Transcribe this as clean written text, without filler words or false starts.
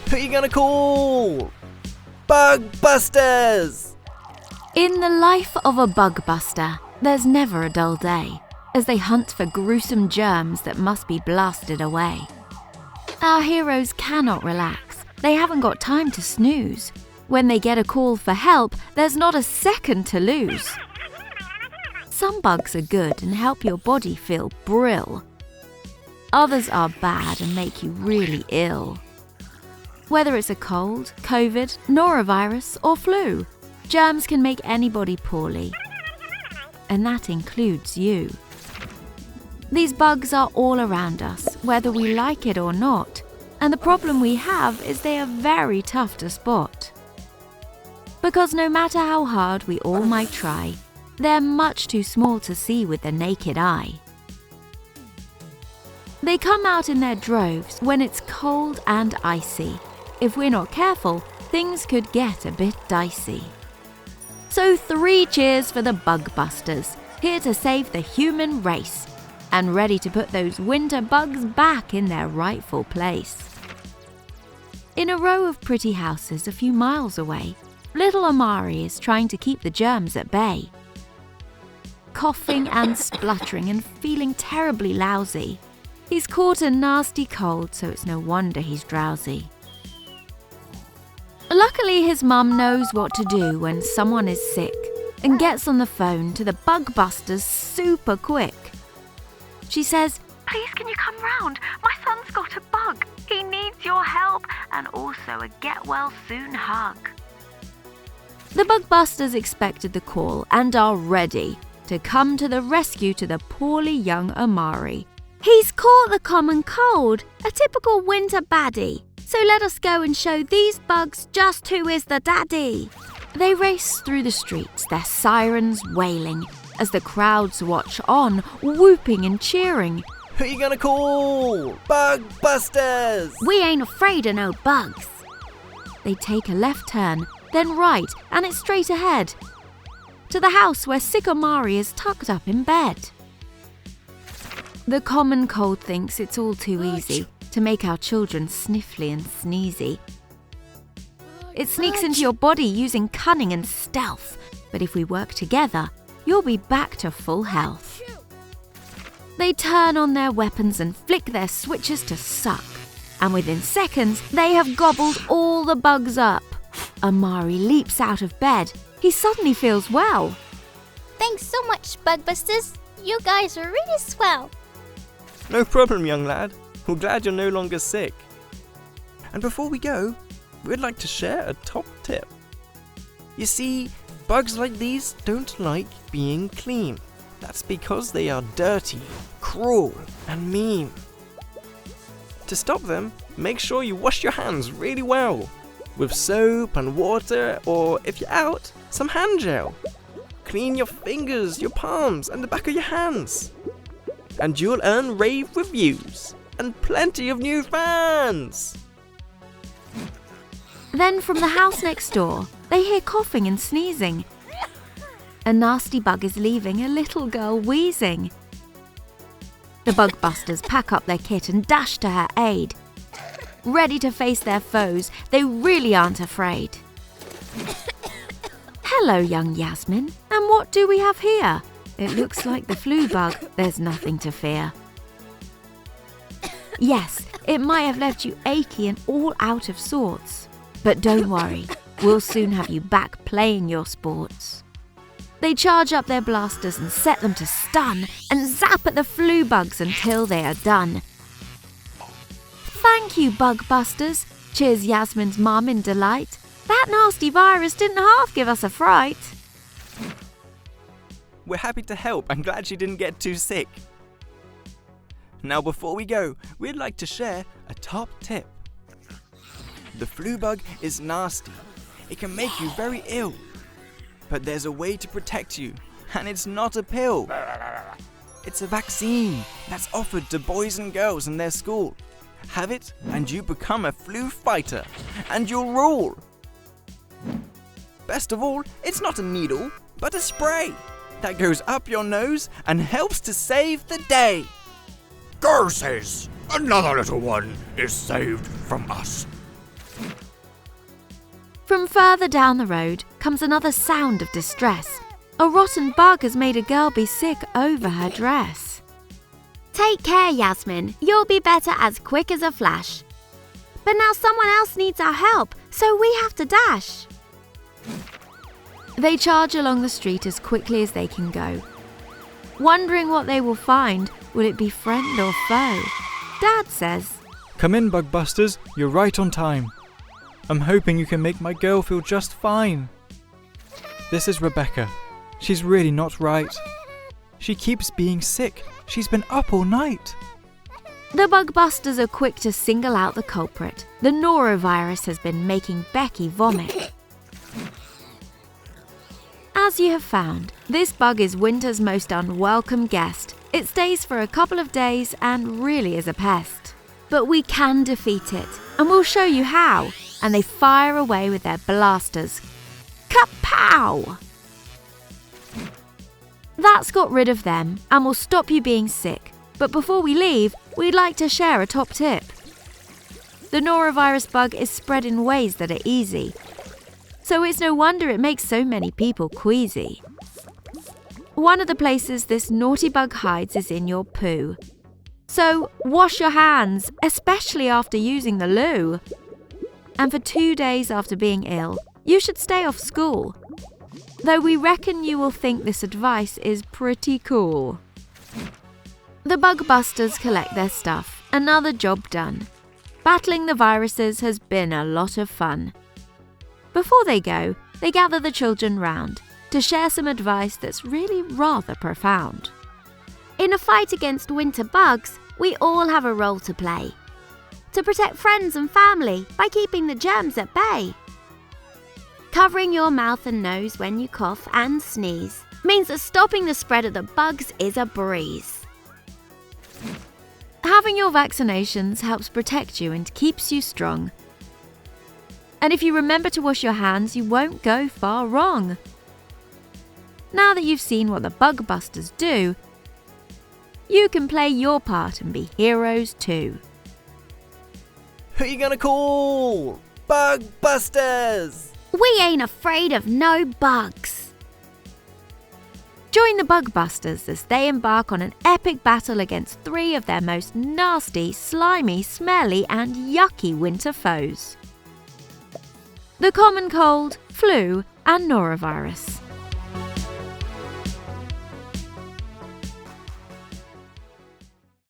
Who are you gonna call? Bug busters! In the life of a bug buster, there's never a dull day, as they hunt for gruesome germs that must be blasted away. Our heroes cannot relax. They haven't got time to snooze. When they get a call for help, there's not a second to lose. Some bugs are good and help your body feel brill. Others are bad and make you really ill. Whether it's a cold, COVID, norovirus, or flu, germs can make anybody poorly. And that includes you. These bugs are all around us, whether we like it or not. And the problem we have is they are very tough to spot. Because no matter how hard we all might try, they're much too small to see with the naked eye. They come out in their droves when it's cold and icy. If we're not careful, things could get a bit dicey. So 3 cheers for the bug busters, here to save the human race, and ready to put those winter bugs back in their rightful place. In a row of pretty houses a few miles away, little Amari is trying to keep the germs at bay. Coughing and spluttering and feeling terribly lousy. He's caught a nasty cold, so it's no wonder he's drowsy. Luckily, his mum knows what to do when someone is sick and gets on the phone to the bug busters super quick. She says, "Please can you come round? My son's got a bug. He needs your help and also a get well soon hug." The bug busters expected the call and are ready to come to the rescue to the poorly young Amari. He's caught the common cold, a typical winter baddie. So let us go and show these bugs just who is the daddy. They race through the streets, their sirens wailing, as the crowds watch on, whooping and cheering. Who are you gonna call? Bug busters! We ain't afraid of no bugs. They take a left turn, then right, and it's straight ahead, to the house where sick Amari is tucked up in bed. The common cold thinks it's all too easy to make our children sniffly and sneezy. It sneaks into your body using cunning and stealth, but if we work together, you'll be back to full health. They turn on their weapons and flick their switches to suck, and within seconds, they have gobbled all the bugs up. Amari leaps out of bed. He suddenly feels well. Thanks so much, Bug Busters. You guys are really swell. No problem, young lad. We're glad you're no longer sick. And before we go, we'd like to share a top tip. You see, bugs like these don't like being clean. That's because they are dirty, cruel, and mean. To stop them, make sure you wash your hands really well with soap and water, or if you're out, some hand gel. Clean your fingers, your palms, and the back of your hands. And you'll earn rave reviews and plenty of new fans. Then from the house next door, they hear coughing and sneezing. A nasty bug is leaving a little girl wheezing. The bug busters pack up their kit and dash to her aid. Ready to face their foes, they really aren't afraid. Hello, young Yasmin. And what do we have here? It looks like the flu bug. There's nothing to fear. Yes, it might have left you achy and all out of sorts. But don't worry, we'll soon have you back playing your sports. They charge up their blasters and set them to stun and zap at the flu bugs until they are done. Thank you, bug busters, cheers Yasmin's mum in delight. That nasty virus didn't half give us a fright. We're happy to help and glad she didn't get too sick. Now before we go, we'd like to share a top tip. The flu bug is nasty. It can make you very ill. But there's a way to protect you, and it's not a pill. It's a vaccine that's offered to boys and girls in their school. Have it, and you become a flu fighter, and you'll rule. Best of all, it's not a needle, but a spray that goes up your nose and helps to save the day. Curses! Another little one is saved from us. From further down the road comes another sound of distress. A rotten bug has made a girl be sick over her dress. Take care, Yasmin. You'll be better as quick as a flash. But now someone else needs our help, so we have to dash. They charge along the street as quickly as they can go. Wondering what they will find, will it be friend or foe? Dad says, "Come in, Bug Busters, you're right on time. I'm hoping you can make my girl feel just fine. This is Rebecca. She's really not right. She keeps being sick. She's been up all night." The Bug Busters are quick to single out the culprit. The norovirus has been making Becky vomit. As you have found, this bug is winter's most unwelcome guest. It stays for a couple of days and really is a pest. But we can defeat it, and we'll show you how. And they fire away with their blasters. Kapow! That's got rid of them and will stop you being sick. But before we leave, we'd like to share a top tip. The norovirus bug is spread in ways that are easy. So it's no wonder it makes so many people queasy. One of the places this naughty bug hides is in your poo. So wash your hands, especially after using the loo. And for 2 days after being ill, you should stay off school. Though we reckon you will think this advice is pretty cool. The Bug Busters collect their stuff. Another job done. Battling the viruses has been a lot of fun. Before they go, they gather the children round to share some advice that's really rather profound. In a fight against winter bugs, we all have a role to play. To protect friends and family by keeping the germs at bay. Covering your mouth and nose when you cough and sneeze means that stopping the spread of the bugs is a breeze. Having your vaccinations helps protect you and keeps you strong. And if you remember to wash your hands, you won't go far wrong. Now that you've seen what the Bug Busters do, you can play your part and be heroes too. Who you gonna call? Bug Busters! We ain't afraid of no bugs. Join the Bug Busters as they embark on an epic battle against 3 of their most nasty, slimy, smelly and yucky winter foes. The common cold, flu and norovirus.